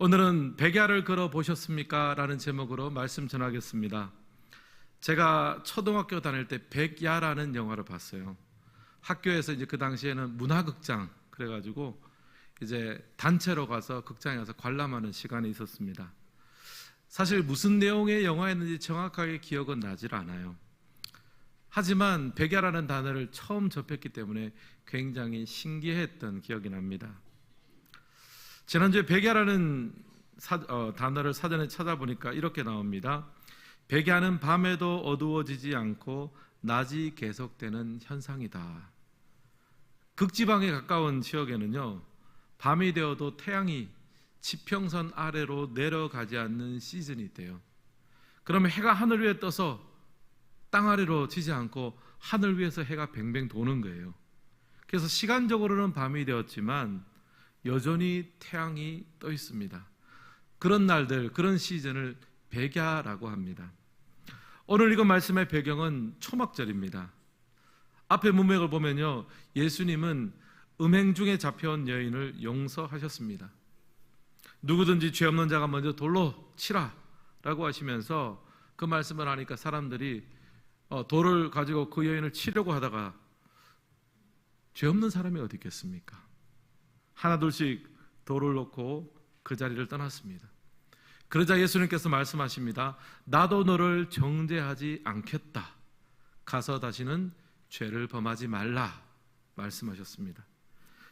오늘은 백야를 걸어 보셨습니까? 라는 제목으로 말씀 전하겠습니다. 제가 초등학교 다닐 때 백야라는 영화를 봤어요. 학교에서 이제 그 당시에는 문화극장 그래가지고 이제 단체로 가서 극장에 가서 관람하는 시간이 있었습니다. 사실 무슨 내용의 영화였는지 정확하게 기억은 나질 않아요. 하지만 백야라는 단어를 처음 접했기 때문에 굉장히 신기했던 기억이 납니다. 지난주에 백야라는 단어를 사전에 찾아보니까 이렇게 나옵니다. 백야는 밤에도 어두워지지 않고 낮이 계속되는 현상이다. 극지방에 가까운 지역에는요, 밤이 되어도 태양이 지평선 아래로 내려가지 않는 시즌이 있대요. 그러면 해가 하늘 위에 떠서 땅 아래로 지지 않고 하늘 위에서 해가 뱅뱅 도는 거예요. 그래서 시간적으로는 밤이 되었지만 여전히 태양이 떠 있습니다. 그런 날들, 그런 시즌을 백야라고 합니다. 오늘 이거 말씀의 배경은 초막절입니다. 앞에 문맥을 보면요, 예수님은 음행 중에 잡혀온 여인을 용서하셨습니다. 누구든지 죄 없는 자가 먼저 돌로 치라 라고 하시면서 그 말씀을 하니까 사람들이 돌을 가지고 그 여인을 치려고 하다가 죄 없는 사람이 어디 있겠습니까? 하나 둘씩 돌을 놓고 그 자리를 떠났습니다. 그러자 예수님께서 말씀하십니다. 나도 너를 정죄하지 않겠다. 가서 다시는 죄를 범하지 말라 말씀하셨습니다.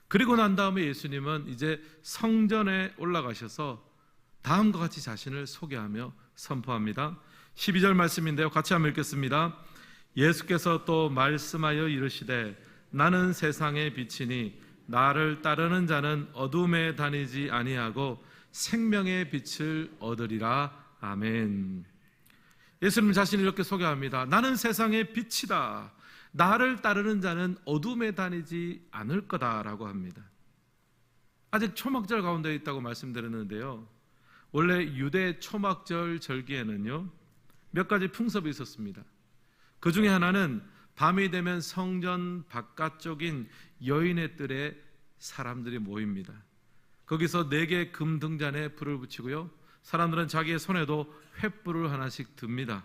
그리고 난 다음에 예수님은 이제 성전에 올라가셔서 다음과 같이 자신을 소개하며 선포합니다. 12절 말씀인데요, 같이 한번 읽겠습니다. 예수께서 또 말씀하여 이르시되 나는 세상의 빛이니 나를 따르는 자는 어둠에 다니지 아니하고 생명의 빛을 얻으리라. 아멘. 예수님 자신을 이렇게 소개합니다. 나는 세상의 빛이다. 나를 따르는 자는 어둠에 다니지 않을 거다라고 합니다. 아직 초막절 가운데 있다고 말씀드렸는데요, 원래 유대 초막절 절기에는요 몇 가지 풍습이 있었습니다. 그 중에 하나는 밤이 되면 성전 바깥쪽인 여인의 뜰에 사람들이 모입니다. 거기서 4개 금 등잔에 불을 붙이고요, 사람들은 자기의 손에도 횃불을 하나씩 듭니다.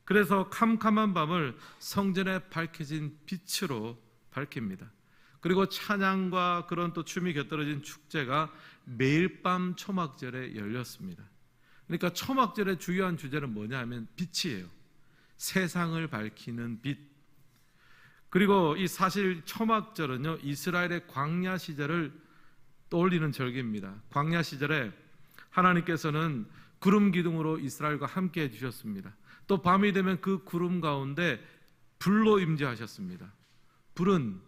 그래서 캄캄한 밤을 성전에 밝혀진 빛으로 밝힙니다. 그리고 찬양과 그런 또 춤이 곁들여진 축제가 매일 밤 초막절에 열렸습니다. 그러니까 초막절의 주요한 주제는 뭐냐 하면 빛이에요. 세상을 밝히는 빛. 그리고 이 사실 초막절은요, 이스라엘의 광야 시절을 떠올리는 절기입니다. 광야 시절에 하나님께서는 구름 기둥으로 이스라엘과 함께 해주셨습니다. 또 밤이 되면 그 구름 가운데 불로 임재하셨습니다. 불은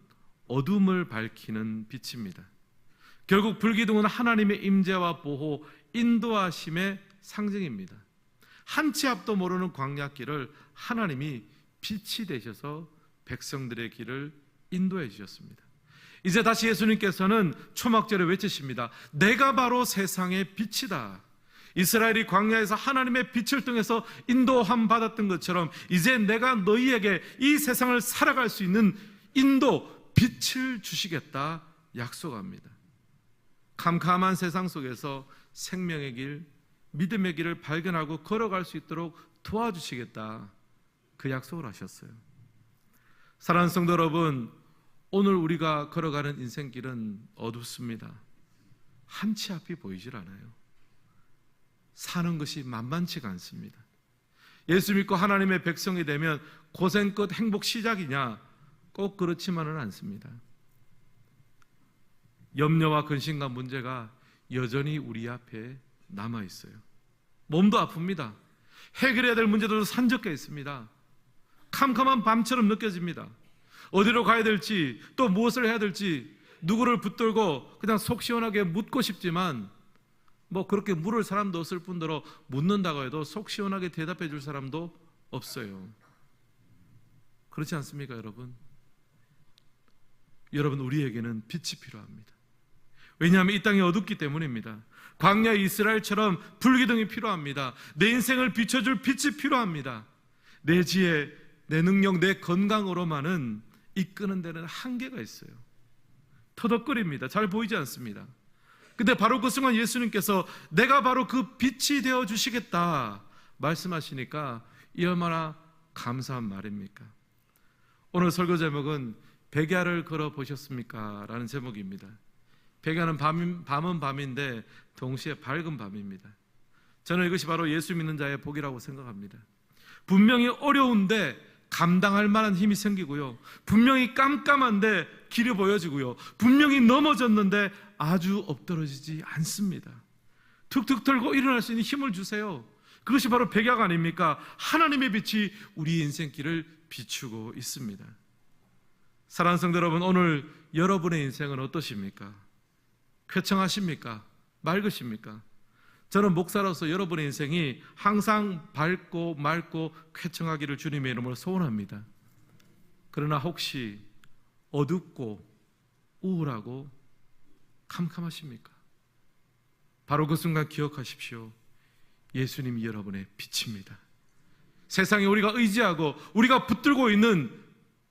어둠을 밝히는 빛입니다. 결국 불기둥은 하나님의 임재와 보호, 인도하심의 상징입니다. 한 치 앞도 모르는 광야길을 하나님이 빛이 되셔서 백성들의 길을 인도해 주셨습니다. 이제 다시 예수님께서는 초막절에 외치십니다. 내가 바로 세상의 빛이다. 이스라엘이 광야에서 하나님의 빛을 통해서 인도함 받았던 것처럼 이제 내가 너희에게 이 세상을 살아갈 수 있는 인도, 빛을 주시겠다 약속합니다. 캄캄한 세상 속에서 생명의 길, 믿음의 길을 발견하고 걸어갈 수 있도록 도와주시겠다, 그 약속을 하셨어요. 사랑하는 성도 여러분, 오늘 우리가 걸어가는 인생길은 어둡습니다. 한 치 앞이 보이질 않아요. 사는 것이 만만치가 않습니다. 예수 믿고 하나님의 백성이 되면 고생 끝 행복 시작이냐? 꼭 그렇지만은 않습니다. 염려와 근심과 문제가 여전히 우리 앞에 남아 있어요. 몸도 아픕니다. 해결해야 될 문제도 산적해 있습니다. 캄캄한 밤처럼 느껴집니다. 어디로 가야 될지, 또 무엇을 해야 될지, 누구를 붙들고 그냥 속 시원하게 묻고 싶지만 그렇게 물을 사람도 없을 뿐더러 묻는다고 해도 속 시원하게 대답해 줄 사람도 없어요. 그렇지 않습니까, 여러분? 여러분, 우리에게는 빛이 필요합니다. 왜냐하면 이 땅이 어둡기 때문입니다. 광야 이스라엘처럼 불기둥이 필요합니다. 내 인생을 비춰줄 빛이 필요합니다. 내 지혜, 내 능력, 내 건강으로만은 이끄는 데는 한계가 있어요. 터덕거립니다. 잘 보이지 않습니다. 근데 바로 그 순간 예수님께서 내가 바로 그 빛이 되어 주시겠다 말씀하시니까 이 얼마나 감사한 말입니까? 오늘 설교 제목은 백야를 걸어 보셨습니까? 라는 제목입니다. 백야는 밤은 밤인데 동시에 밝은 밤입니다. 저는 이것이 바로 예수 믿는 자의 복이라고 생각합니다. 분명히 어려운데 감당할 만한 힘이 생기고요, 분명히 깜깜한데 길이 보여지고요, 분명히 넘어졌는데 아주 엎드러지지 않습니다. 툭툭 털고 일어날 수 있는 힘을 주세요. 그것이 바로 백야가 아닙니까? 하나님의 빛이 우리 인생길을 비추고 있습니다. 사랑하는 성도 여러분, 오늘 여러분의 인생은 어떠십니까? 쾌청하십니까? 맑으십니까? 저는 목사로서 여러분의 인생이 항상 밝고 맑고 쾌청하기를 주님의 이름으로 소원합니다. 그러나 혹시 어둡고 우울하고 캄캄하십니까? 바로 그 순간 기억하십시오. 예수님이 여러분의 빛입니다. 세상에 우리가 의지하고 우리가 붙들고 있는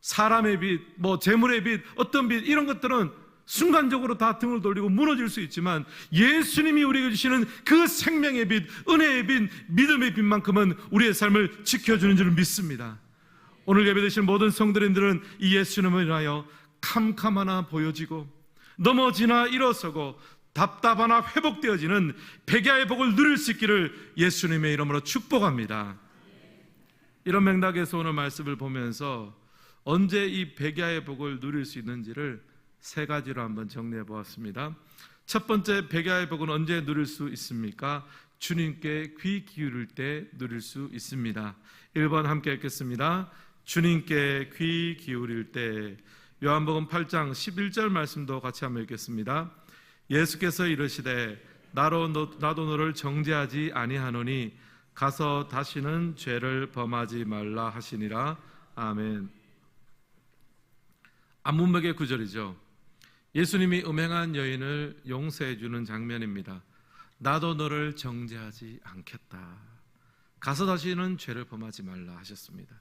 사람의 빛, 재물의 빛, 어떤 빛, 이런 것들은 순간적으로 다 등을 돌리고 무너질 수 있지만 예수님이 우리에게 주시는 그 생명의 빛, 은혜의 빛, 믿음의 빛만큼은 우리의 삶을 지켜주는 줄 믿습니다. 오늘 예배드리신 모든 성도님들은 이 예수님을 인하여 캄캄하나 보여지고 넘어지나 일어서고 답답하나 회복되어지는 백야의 복을 누릴 수 있기를 예수님의 이름으로 축복합니다. 이런 맥락에서 오늘 말씀을 보면서 언제 이 백야의 복을 누릴 수 있는지를 세 가지로 한번 정리해 보았습니다. 첫 번째, 백야의 복은 언제 누릴 수 있습니까? 주님께 귀 기울일 때 누릴 수 있습니다. 1번 함께 읽겠습니다. 주님께 귀 기울일 때. 요한복음 8장 11절 말씀도 같이 한번 읽겠습니다. 예수께서 이르시되 나도 너를 정죄하지 아니하노니 가서 다시는 죄를 범하지 말라 하시니라. 아멘. 안문맥의 구절이죠. 예수님이 음행한 여인을 용서해 주는 장면입니다. 나도 너를 정죄하지 않겠다. 가서 다시는 죄를 범하지 말라 하셨습니다.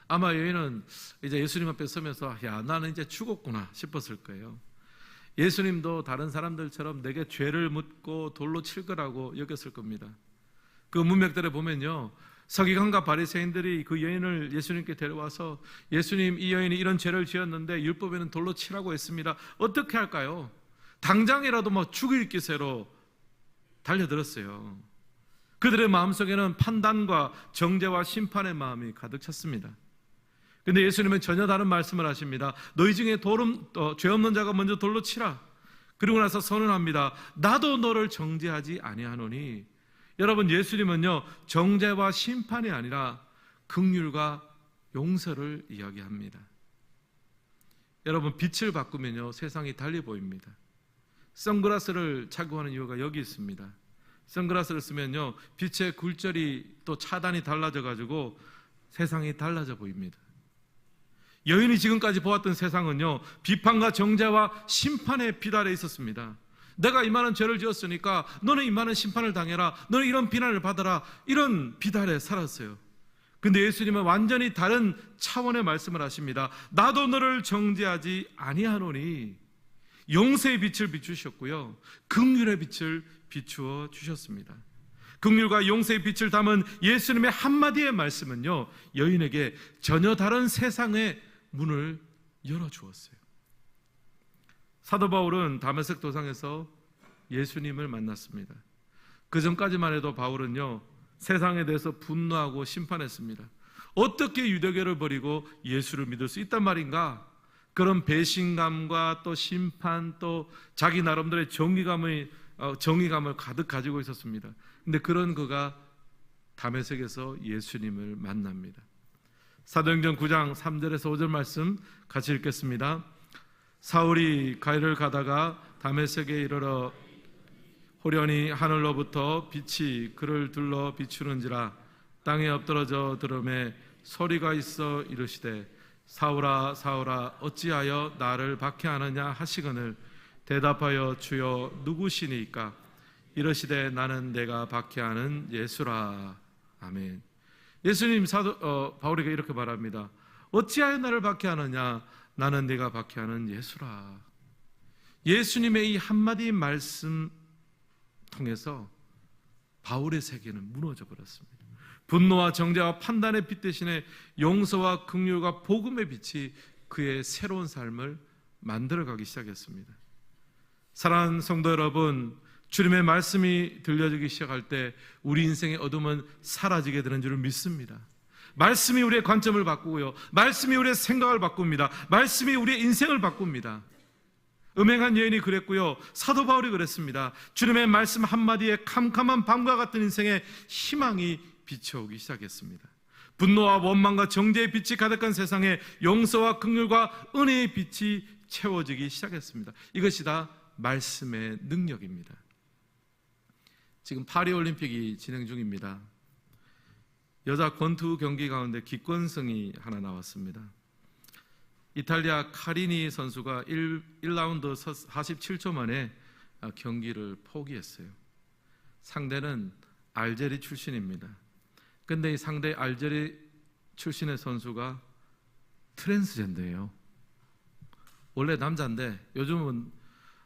아마 여인은 이제 예수님 앞에 서면서 야, 나는 이제 죽었구나 싶었을 거예요. 예수님도 다른 사람들처럼 내게 죄를 묻고 돌로 칠 거라고 여겼을 겁니다. 그 문맥들에 보면요, 서기관과 바리새인들이 그 여인을 예수님께 데려와서 예수님, 이 여인이 이런 죄를 지었는데 율법에는 돌로 치라고 했습니다. 어떻게 할까요? 당장이라도 죽일 기세로 달려들었어요. 그들의 마음속에는 판단과 정죄와 심판의 마음이 가득 찼습니다. 그런데 예수님은 전혀 다른 말씀을 하십니다. 너희 중에 죄 없는 자가 먼저 돌로 치라. 그리고 나서 선언합니다. 나도 너를 정죄하지 아니하노니. 여러분, 예수님은요, 정죄와 심판이 아니라 긍휼과 용서를 이야기합니다. 여러분, 빛을 바꾸면요, 세상이 달리 보입니다. 선글라스를 착용하는 이유가 여기 있습니다. 선글라스를 쓰면요, 빛의 굴절이 또 차단이 달라져 가지고 세상이 달라져 보입니다. 여인이 지금까지 보았던 세상은요, 비판과 정죄와 심판의 빛 아래 있었습니다. 내가 이만한 죄를 지었으니까 너는 이만한 심판을 당해라, 너는 이런 비난을 받아라, 이런 빛 아래 살았어요. 근데 예수님은 완전히 다른 차원의 말씀을 하십니다. 나도 너를 정죄하지 아니하노니. 용서의 빛을 비추셨고요, 긍휼의 빛을 비추어 주셨습니다. 긍휼과 용서의 빛을 담은 예수님의 한마디의 말씀은요, 여인에게 전혀 다른 세상의 문을 열어주었어요. 사도 바울은 다메섹 도상에서 예수님을 만났습니다. 그 전까지만 해도 바울은요, 세상에 대해서 분노하고 심판했습니다. 어떻게 유대교를 버리고 예수를 믿을 수 있단 말인가? 그런 배신감과 또 심판, 또 자기 나름대로의 정의감을 가득 가지고 있었습니다. 근데 그런 그가 다메섹에서 예수님을 만납니다. 사도행전 9장 3절에서 5절 말씀 같이 읽겠습니다. 사울이 가이를 가다가 다메섹에 이르러 호련히 하늘로부터 빛이 그를 둘러 비추는지라. 땅에 엎드러져 들음에 소리가 있어 이르시되 사울아 사울아 어찌하여 나를 박해하느냐 하시거늘 대답하여 주여 누구시니까? 이르시되 나는 내가 박해하는 예수라. 아멘. 예수님 바울에게 이렇게 말합니다. 어찌하여 나를 박해하느냐? 나는 네가 박해하는 예수라. 예수님의 이 한마디 말씀 통해서 바울의 세계는 무너져 버렸습니다. 분노와 정죄와 판단의 빛 대신에 용서와 긍휼과 복음의 빛이 그의 새로운 삶을 만들어가기 시작했습니다. 사랑하는 성도 여러분, 주님의 말씀이 들려주기 시작할 때 우리 인생의 어둠은 사라지게 되는 줄을 믿습니다. 말씀이 우리의 관점을 바꾸고요, 말씀이 우리의 생각을 바꿉니다. 말씀이 우리의 인생을 바꿉니다. 음행한 여인이 그랬고요, 사도 바울이 그랬습니다. 주님의 말씀 한마디에 캄캄한 밤과 같은 인생에 희망이 비춰오기 시작했습니다. 분노와 원망과 정죄의 빛이 가득한 세상에 용서와 긍휼과 은혜의 빛이 채워지기 시작했습니다. 이것이 다 말씀의 능력입니다. 지금 파리올림픽이 진행 중입니다. 여자 권투 경기 가운데 기권승이 하나 나왔습니다. 이탈리아 카리니 선수가 1라운드 47초 만에 경기를 포기했어요. 상대는 알제리 출신입니다. 근데 이 상대 알제리 출신의 선수가 트랜스젠더예요. 원래 남자인데 요즘은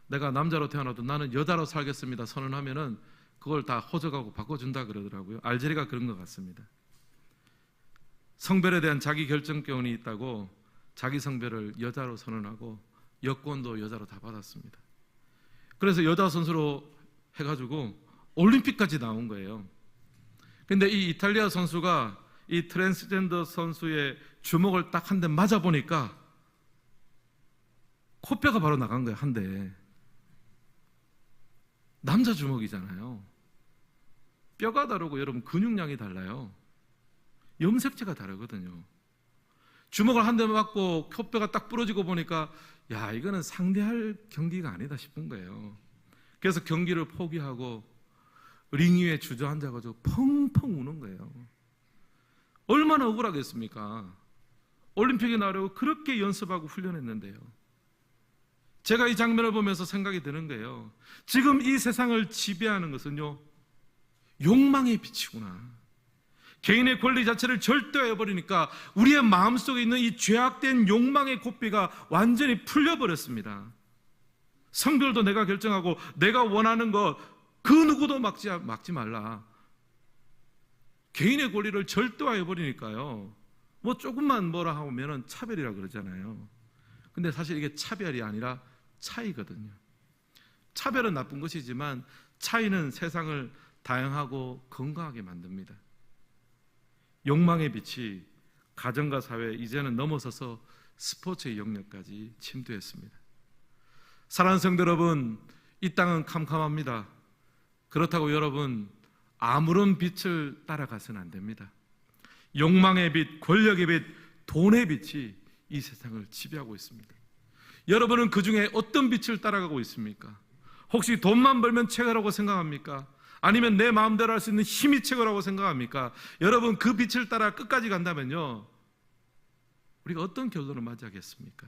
내가 남자로 태어나도 나는 여자로 살겠습니다 선언하면은 그걸 다 호적하고 바꿔준다 그러더라고요. 알제리가 그런 것 같습니다. 성별에 대한 자기 결정권이 있다고 자기 성별을 여자로 선언하고 여권도 여자로 다 받았습니다. 그래서 여자 선수로 해가지고 올림픽까지 나온 거예요. 근데 이 이탈리아 선수가 이 트랜스젠더 선수의 주먹을 딱 한 대 맞아보니까 코뼈가 바로 나간 거예요. 한 대. 남자 주먹이잖아요. 뼈가 다르고 여러분 근육량이 달라요. 염색체가 다르거든요. 주먹을 한 대 맞고 코뼈가 딱 부러지고 보니까 야, 이거는 상대할 경기가 아니다 싶은 거예요. 그래서 경기를 포기하고 링 위에 주저앉아가지고 펑펑 우는 거예요. 얼마나 억울하겠습니까? 올림픽에 나가려고 그렇게 연습하고 훈련했는데요. 제가 이 장면을 보면서 생각이 드는 거예요. 지금 이 세상을 지배하는 것은요, 욕망의 빛이구나. 개인의 권리 자체를 절대화해버리니까 우리의 마음속에 있는 이 죄악된 욕망의 고삐가 완전히 풀려버렸습니다. 성별도 내가 결정하고 내가 원하는 것 그 누구도 막지 말라. 개인의 권리를 절대화해버리니까요, 뭐 조금만 뭐라 하면은 차별이라 그러잖아요. 근데 사실 이게 차별이 아니라 차이거든요. 차별은 나쁜 것이지만 차이는 세상을 다양하고 건강하게 만듭니다. 욕망의 빛이 가정과 사회, 이제는 넘어서서 스포츠의 영역까지 침투했습니다. 사랑하는 성도 여러분, 이 땅은 캄캄합니다. 그렇다고 여러분 아무런 빛을 따라가서는 안 됩니다. 욕망의 빛, 권력의 빛, 돈의 빛이 이 세상을 지배하고 있습니다. 여러분은 그 중에 어떤 빛을 따라가고 있습니까? 혹시 돈만 벌면 최고라고 생각합니까? 아니면 내 마음대로 할 수 있는 힘이 최고라고 생각합니까? 여러분 그 빛을 따라 끝까지 간다면요, 우리가 어떤 결론을 맞이하겠습니까?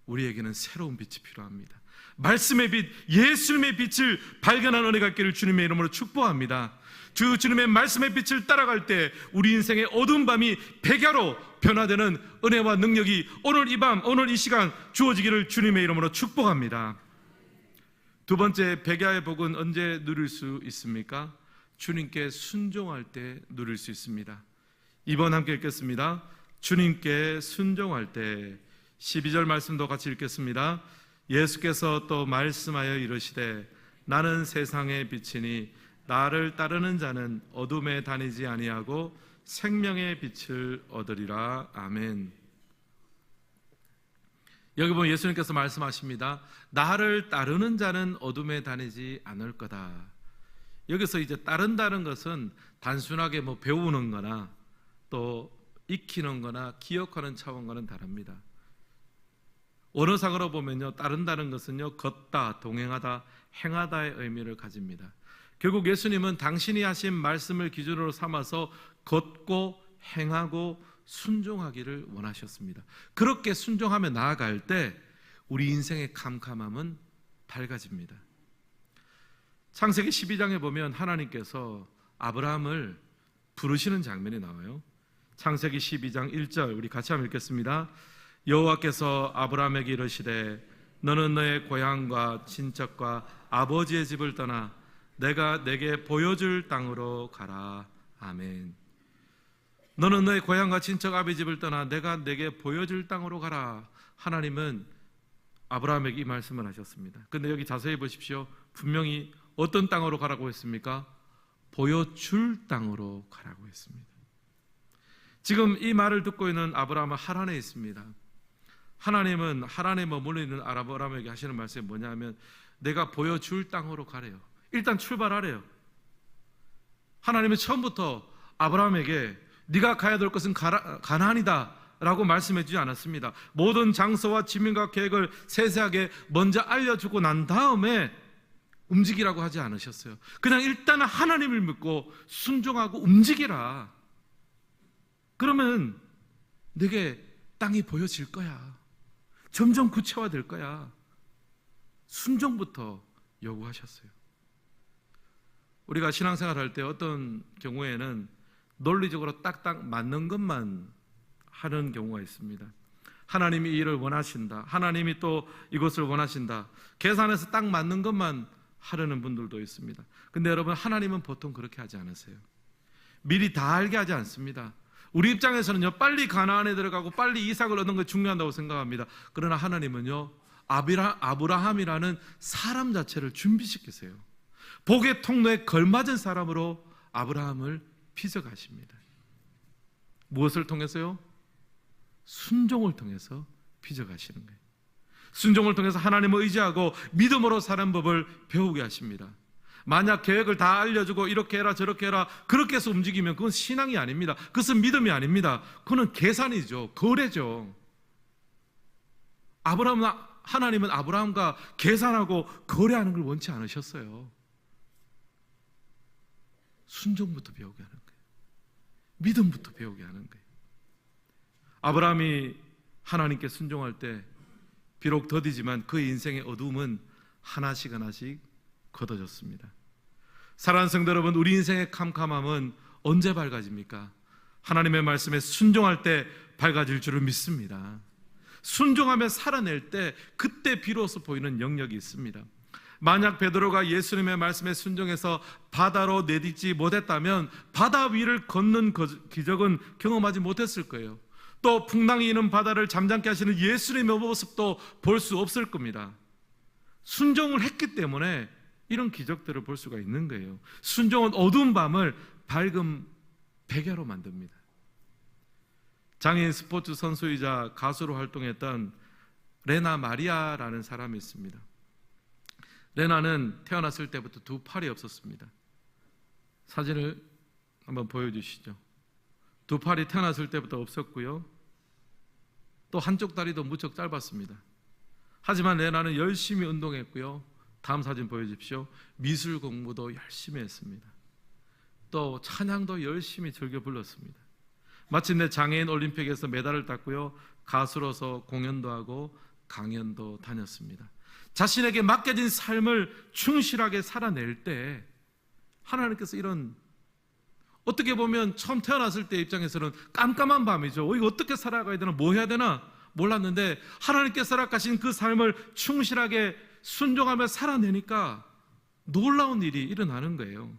우리에게는 새로운 빛이 필요합니다. 말씀의 빛, 예수님의 빛을 발견한 은혜가 있기를 주님의 이름으로 축복합니다. 주님의 말씀의 빛을 따라갈 때 우리 인생의 어두운 밤이 백야로 변화되는 은혜와 능력이 오늘 이 밤, 오늘 이 시간 주어지기를 주님의 이름으로 축복합니다. 두 번째, 백야의 복은 언제 누릴 수 있습니까? 주님께 순종할 때 누릴 수 있습니다. 2번 함께 읽겠습니다. 주님께 순종할 때. 12절 말씀도 같이 읽겠습니다. 예수께서 또 말씀하여 이르시되 나는 세상의 빛이니 나를 따르는 자는 어둠에 다니지 아니하고 생명의 빛을 얻으리라. 아멘. 여기 보면 예수님께서 말씀하십니다. 나를 따르는 자는 어둠에 다니지 않을 거다. 여기서 이제 따른다는 것은 단순하게 뭐 배우는 거나 또 익히는 거나 기억하는 차원과는 다릅니다. 원어상으로 보면요, 따른다는 것은요, 걷다, 동행하다, 행하다의 의미를 가집니다. 결국 예수님은 당신이 하신 말씀을 기준으로 삼아서 걷고 행하고 순종하기를 원하셨습니다. 그렇게 순종하며 나아갈 때 우리 인생의 캄캄함은 밝아집니다. 창세기 12장에 보면 하나님께서 아브라함을 부르시는 장면이 나와요. 창세기 12장 1절 우리 같이 한번 읽겠습니다. 여호와께서 아브라함에게 이르시되 너는 너의 고향과 친척과 아버지의 집을 떠나 내가 내게 보여줄 땅으로 가라. 아멘. 너는 너의 고향과 친척 아버지 집을 떠나 내가 내게 보여줄 땅으로 가라. 하나님은 아브라함에게 이 말씀을 하셨습니다. 근데 여기 자세히 보십시오. 분명히 어떤 땅으로 가라고 했습니까? 보여줄 땅으로 가라고 했습니다. 지금 이 말을 듣고 있는 아브라함은 하란에 있습니다. 하나님은 하란에 머물러 있는 아브라함에게 하시는 말씀이 뭐냐면 내가 보여줄 땅으로 가래요. 일단 출발하래요. 하나님은 처음부터 아브라함에게 네가 가야 될 것은 가나안이다 라고 말씀해 주지 않았습니다. 모든 장소와 지명과 계획을 세세하게 먼저 알려주고 난 다음에 움직이라고 하지 않으셨어요. 그냥 일단은 하나님을 믿고 순종하고 움직이라. 그러면 내게 땅이 보여질 거야. 점점 구체화될 거야. 순종부터 요구하셨어요. 우리가 신앙생활 할 때 어떤 경우에는 논리적으로 딱딱 맞는 것만 하는 경우가 있습니다. 하나님이 이 일을 원하신다. 하나님이 또 이것을 원하신다. 계산해서 딱 맞는 것만 하려는 분들도 있습니다. 근데 여러분, 하나님은 보통 그렇게 하지 않으세요. 미리 다 알게 하지 않습니다. 우리 입장에서는요, 빨리 가나안에 들어가고 빨리 이삭을 얻는 게 중요하다고 생각합니다. 그러나 하나님은요, 아브라함이라는 사람 자체를 준비시키세요. 복의 통로에 걸맞은 사람으로 아브라함을 빚어가십니다. 무엇을 통해서요? 순종을 통해서 빚어가시는 거예요. 순종을 통해서 하나님을 의지하고 믿음으로 사는 법을 배우게 하십니다. 만약 계획을 다 알려주고 이렇게 해라 저렇게 해라 그렇게 해서 움직이면 그건 신앙이 아닙니다. 그것은 믿음이 아닙니다. 그건 계산이죠. 거래죠. 하나님은 아브라함과 계산하고 거래하는 걸 원치 않으셨어요. 순종부터 배우게 하는 거예요. 믿음부터 배우게 하는 거예요. 아브라함이 하나님께 순종할 때 비록 더디지만 그의 인생의 어두움은 하나씩 하나씩 걷어졌습니다. 사랑하는 성도 여러분, 우리 인생의 캄캄함은 언제 밝아집니까? 하나님의 말씀에 순종할 때 밝아질 줄을 믿습니다. 순종하며 살아낼 때 그때 비로소 보이는 영역이 있습니다. 만약 베드로가 예수님의 말씀에 순종해서 바다로 내딛지 못했다면 바다 위를 걷는 기적은 경험하지 못했을 거예요. 또 풍랑이 있는 바다를 잠잠케 하시는 예수님의 모습도 볼 수 없을 겁니다. 순종을 했기 때문에 이런 기적들을 볼 수가 있는 거예요. 순종은 어두운 밤을 밝은 백야로 만듭니다. 장애인 스포츠 선수이자 가수로 활동했던 레나 마리아라는 사람이 있습니다. 레나는 태어났을 때부터 두 팔이 없었습니다. 사진을 한번 보여주시죠. 두 팔이 태어났을 때부터 없었고요. 또 한쪽 다리도 무척 짧았습니다. 하지만 레나는 열심히 운동했고요. 다음 사진 보여주십시오. 미술 공부도 열심히 했습니다. 또 찬양도 열심히 즐겨 불렀습니다. 마침내 장애인 올림픽에서 메달을 땄고요. 가수로서 공연도 하고 강연도 다녔습니다. 자신에게 맡겨진 삶을 충실하게 살아낼 때 하나님께서 이런, 어떻게 보면 처음 태어났을 때 입장에서는 깜깜한 밤이죠. 이거 어떻게 살아가야 되나, 뭐 해야 되나 몰랐는데 하나님께서 허락하신 그 삶을 충실하게 순종하며 살아내니까 놀라운 일이 일어나는 거예요.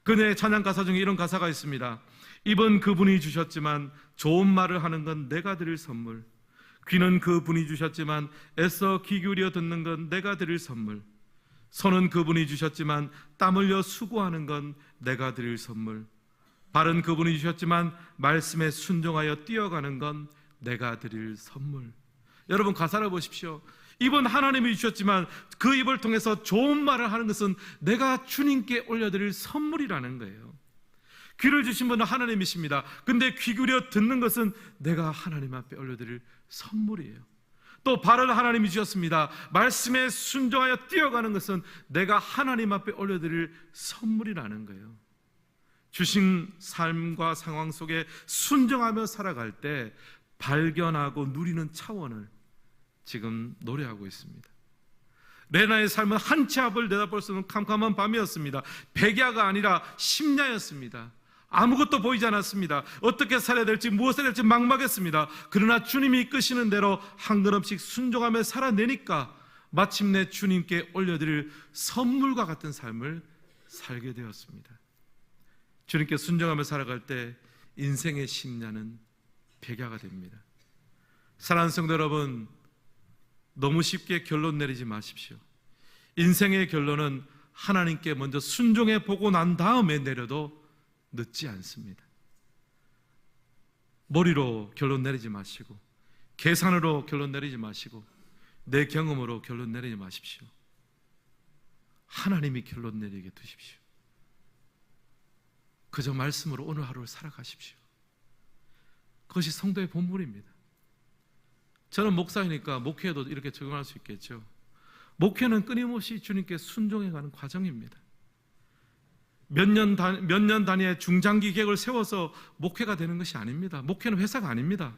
그녀의 찬양 가사 중에 이런 가사가 있습니다. 입은 그분이 주셨지만 좋은 말을 하는 건 내가 드릴 선물. 귀는 그분이 주셨지만 애써 귀 기울여 듣는 건 내가 드릴 선물. 손은 그분이 주셨지만 땀 흘려 수고하는 건 내가 드릴 선물. 발은 그분이 주셨지만 말씀에 순종하여 뛰어가는 건 내가 드릴 선물. 여러분, 가사를 보십시오. 입은 하나님이 주셨지만 그 입을 통해서 좋은 말을 하는 것은 내가 주님께 올려드릴 선물이라는 거예요. 귀를 주신 분은 하나님이십니다. 근데 귀 기울여 듣는 것은 내가 하나님 앞에 올려드릴 선물이에요. 또 발을 하나님이 주셨습니다. 말씀에 순종하여 뛰어가는 것은 내가 하나님 앞에 올려드릴 선물이라는 거예요. 주신 삶과 상황 속에 순종하며 살아갈 때 발견하고 누리는 차원을 지금 노래하고 있습니다. 레나의 삶은 한 치 앞을 내다볼 수 없는 캄캄한 밤이었습니다. 백야가 아니라 심야였습니다. 아무것도 보이지 않았습니다. 어떻게 살아야 될지 무엇을 해야 될지 막막했습니다. 그러나 주님이 이끄시는 대로 한 걸음씩 순종하며 살아내니까 마침내 주님께 올려드릴 선물과 같은 삶을 살게 되었습니다. 주님께 순종하며 살아갈 때 인생의 심야는 백야가 됩니다. 사랑하는 성도 여러분, 너무 쉽게 결론 내리지 마십시오. 인생의 결론은 하나님께 먼저 순종해 보고 난 다음에 내려도 늦지 않습니다. 머리로 결론 내리지 마시고, 계산으로 결론 내리지 마시고, 내 경험으로 결론 내리지 마십시오. 하나님이 결론 내리게 두십시오. 그저 말씀으로 오늘 하루를 살아가십시오. 그것이 성도의 본분입니다. 저는 목사이니까 목회에도 이렇게 적용할 수 있겠죠. 목회는 끊임없이 주님께 순종해가는 과정입니다. 몇 년 단위의 중장기 계획을 세워서 목회가 되는 것이 아닙니다. 목회는 회사가 아닙니다.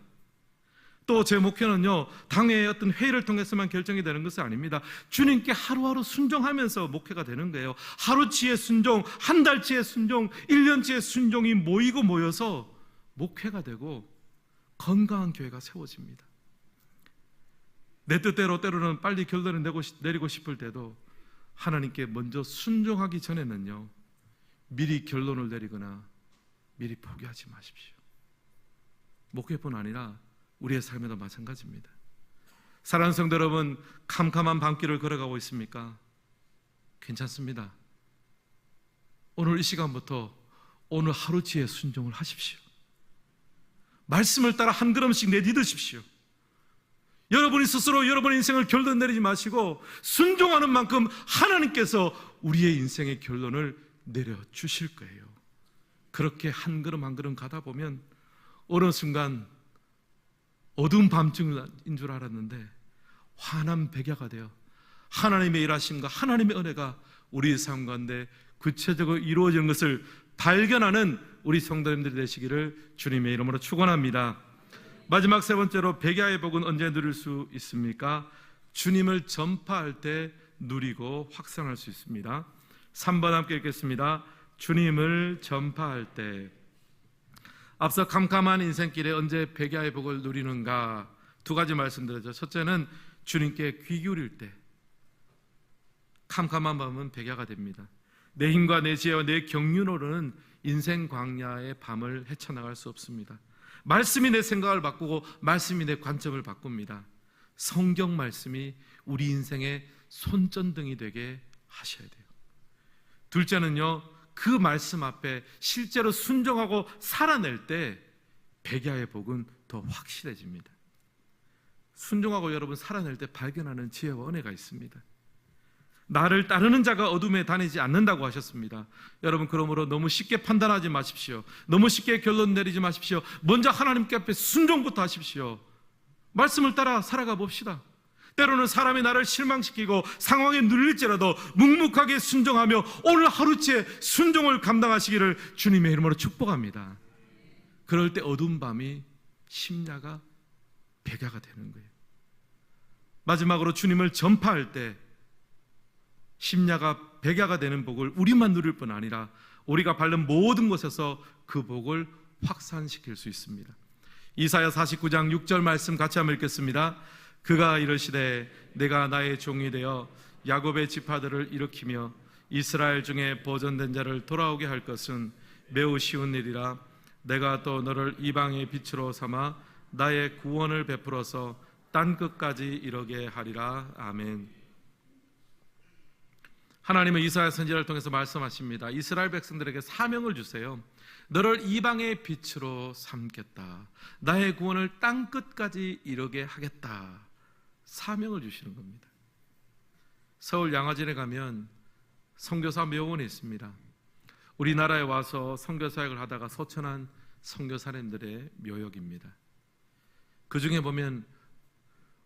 또 제 목회는요, 당회의 어떤 회의를 통해서만 결정이 되는 것은 아닙니다. 주님께 하루하루 순종하면서 목회가 되는 거예요. 하루치의 순종, 한 달치의 순종, 1년치의 순종이 모여서 목회가 되고 건강한 교회가 세워집니다. 내 뜻대로 때로는 빨리 결론을 내리고 싶을 때도 하나님께 먼저 순종하기 전에는요, 미리 결론을 내리거나 미리 포기하지 마십시오. 목회뿐 아니라 우리의 삶에도 마찬가지입니다. 사랑하는 성도 여러분, 캄캄한 밤길을 걸어가고 있습니까? 괜찮습니다. 오늘 이 시간부터 오늘 하루치의 순종을 하십시오. 말씀을 따라 한 걸음씩 내딛으십시오. 여러분이 스스로 여러분의 인생을 결론 내리지 마시고 순종하는 만큼 하나님께서 우리의 인생의 결론을 내려주실 거예요. 그렇게 한 걸음 한 걸음 가다 보면 어느 순간 어두운 밤중인 줄 알았는데 환한 백야가 되어 하나님의 일하심과 하나님의 은혜가 우리 삶 가운데 구체적으로 이루어지는 것을 발견하는 우리 성도님들이 되시기를 주님의 이름으로 축원합니다. 마지막 세 번째로 백야의 복은 언제 누릴 수 있습니까? 주님을 전파할 때 누리고 확산할 수 있습니다. 3번 함께 읽겠습니다. 주님을 전파할 때. 앞서 캄캄한 인생길에 언제 백야의 복을 누리는가 두 가지 말씀드렸죠. 첫째는 주님께 귀 기울일 때 캄캄한 밤은 백야가 됩니다. 내 힘과 내 지혜와 내 경륜으로는 인생 광야의 밤을 헤쳐나갈 수 없습니다. 말씀이 내 생각을 바꾸고 말씀이 내 관점을 바꿉니다. 성경 말씀이 우리 인생의 손전등이 되게 하셔야 돼요. 둘째는요, 그 말씀 앞에 실제로 순종하고 살아낼 때 백야의 복은 더 확실해집니다. 순종하고 여러분 살아낼 때 발견하는 지혜와 은혜가 있습니다. 나를 따르는 자가 어둠에 다니지 않는다고 하셨습니다. 여러분, 그러므로 너무 쉽게 판단하지 마십시오. 너무 쉽게 결론 내리지 마십시오. 먼저 하나님께 앞에 순종부터 하십시오. 말씀을 따라 살아가 봅시다. 때로는 사람이 나를 실망시키고 상황에 눌릴지라도 묵묵하게 순종하며 오늘 하루째 순종을 감당하시기를 주님의 이름으로 축복합니다. 그럴 때 어두운 밤이 심야가 백야가 되는 거예요. 마지막으로 주님을 전파할 때 심야가 백야가 되는 복을 우리만 누릴 뿐 아니라 우리가 밟는 모든 곳에서 그 복을 확산시킬 수 있습니다. 이사야 49장 6절 말씀 같이 한번 읽겠습니다. 그가 이르시되 내가 나의 종이 되어 야곱의 지파들을 일으키며 이스라엘 중에 보존된 자를 돌아오게 할 것은 매우 쉬운 일이라. 내가 또 너를 이방의 빛으로 삼아 나의 구원을 베풀어서 땅 끝까지 이르게 하리라. 아멘. 하나님은 이사야 선지자를 통해서 말씀하십니다. 이스라엘 백성들에게 사명을 주세요. 너를 이방의 빛으로 삼겠다. 나의 구원을 땅 끝까지 이르게 하겠다. 사명을 주시는 겁니다. 서울 양화진에 가면 선교사 묘원이 있습니다. 우리나라에 와서 선교 사역을 하다가 소천한 선교사님들의 묘역입니다. 그 중에 보면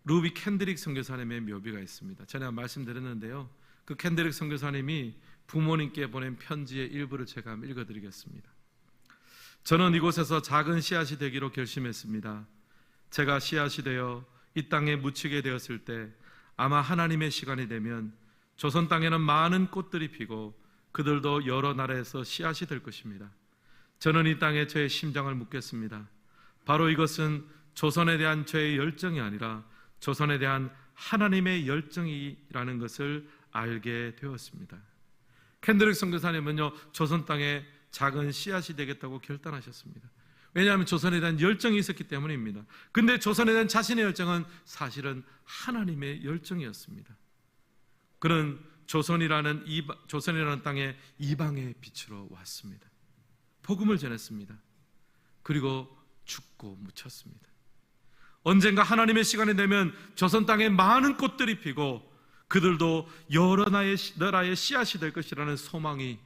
루비 캔드릭 선교사님의 묘비가 있습니다. 전에 말씀드렸는데요, 그 캔드릭 선교사님이 부모님께 보낸 편지의 일부를 제가 한번 읽어드리겠습니다. 저는 이곳에서 작은 씨앗이 되기로 결심했습니다. 제가 씨앗이 되어 이 땅에 묻히게 되었을 때 아마 하나님의 시간이 되면 조선 땅에는 많은 꽃들이 피고 그들도 여러 나라에서 씨앗이 될 것입니다. 저는 이 땅에 저의 심장을 묻겠습니다. 바로 이것은 조선에 대한 저의 열정이 아니라 조선에 대한 하나님의 열정이라는 것을 알게 되었습니다. 켄드릭 선교사님은요, 조선 땅에 작은 씨앗이 되겠다고 결단하셨습니다. 왜냐하면 조선에 대한 열정이 있었기 때문입니다. 근데 조선에 대한 자신의 열정은 사실은 하나님의 열정이었습니다. 그는 조선이라는 땅에 이방의 빛으로 왔습니다. 복음을 전했습니다. 그리고 죽고 묻혔습니다. 언젠가 하나님의 시간이 되면 조선 땅에 많은 꽃들이 피고 그들도 여러 나라의 씨앗이 될 것이라는 소망이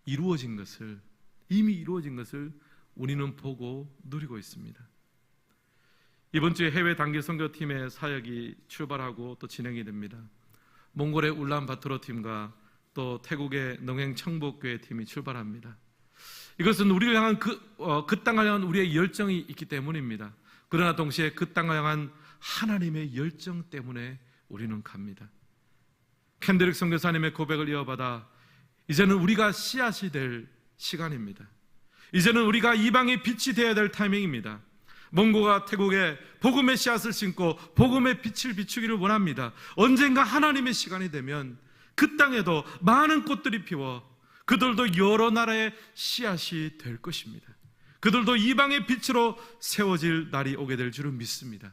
이미 이루어진 것을 우리는 보고 누리고 있습니다. 이번 주에 해외 단기 선교팀의 사역이 출발하고 또 진행이 됩니다. 몽골의 울란바토르 팀과 또 태국의 농행 청복교회 팀이 출발합니다. 이것은 우리를 향한 그 땅을 향한 우리의 열정이 있기 때문입니다. 그러나 동시에 그 땅을 향한 하나님의 열정 때문에 우리는 갑니다. 켄드릭 선교사님의 고백을 이어받아 이제는 우리가 씨앗이 될 시간입니다. 이제는 우리가 이방의 빛이 되어야 될 타이밍입니다. 몽고가 태국에 복음의 씨앗을 심고 복음의 빛을 비추기를 원합니다. 언젠가 하나님의 시간이 되면 그 땅에도 많은 꽃들이 피워 그들도 여러 나라의 씨앗이 될 것입니다. 그들도 이방의 빛으로 세워질 날이 오게 될 줄은 믿습니다.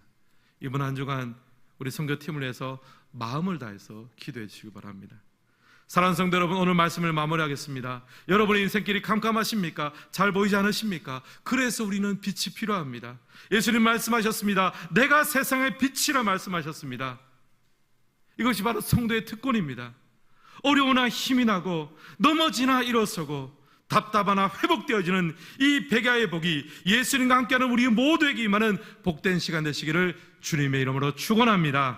이번 한 주간 우리 선교팀을 위해서 마음을 다해서 기도해 주시기 바랍니다. 사랑하는 성도 여러분, 오늘 말씀을 마무리하겠습니다. 여러분의 인생길이 캄캄하십니까? 잘 보이지 않으십니까? 그래서 우리는 빛이 필요합니다. 예수님 말씀하셨습니다. 내가 세상의 빛이라 말씀하셨습니다. 이것이 바로 성도의 특권입니다. 어려우나 힘이 나고 넘어지나 일어서고 답답하나 회복되어지는 이 백야의 복이 예수님과 함께하는 우리 모두에게 임하는 복된 시간 되시기를 주님의 이름으로 축원합니다.